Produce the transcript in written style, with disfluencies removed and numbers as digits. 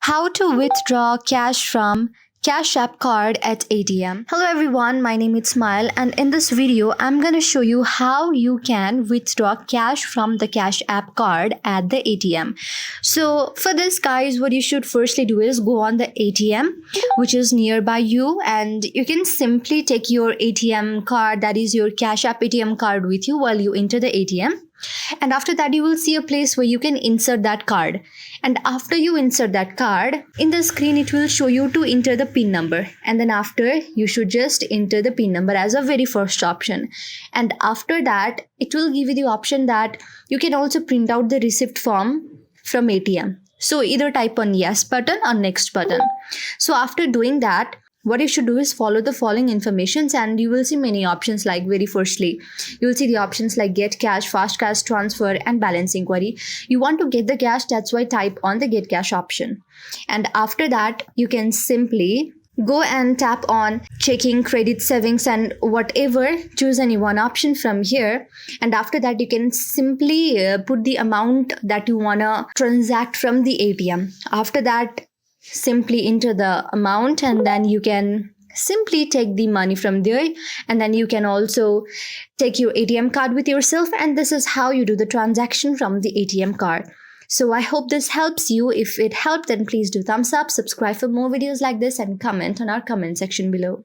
How to withdraw cash from Cash App card at ATM. Hello everyone, my name is Smile, and in this video I'm going to show you how you can withdraw cash from the Cash App card at the ATM. So for this guys, what you should firstly do is go on the ATM which is nearby you, and you can simply take your ATM card, that is your Cash App ATM card, with you while you enter the ATM. And after that you will see a place where you can insert that card, and after you insert that card, in the screen it will show you to enter the PIN number, and then after you should just enter the PIN number as a very first option. And after that it will give you the option that you can also print out the receipt form from ATM. So either type on yes button or next button. So after doing that, what you should do is follow the following informations, and you will see many options. Like very firstly, you will see the options like get cash, fast cash transfer, and balance inquiry. You want to get the cash, that's why type on the get cash option. And after that, you can simply go and tap on checking, credit, savings, and whatever. Choose any one option from here. And after that, you can simply put the amount that you want to transact from the ATM. After that, simply enter the amount, and then you can simply take the money from there, and then you can also take your ATM card with yourself, and this is how you do the transaction from the ATM card. So I hope this helps you. If it helped, then please do thumbs up, subscribe for more videos like this, and comment on our comment section below.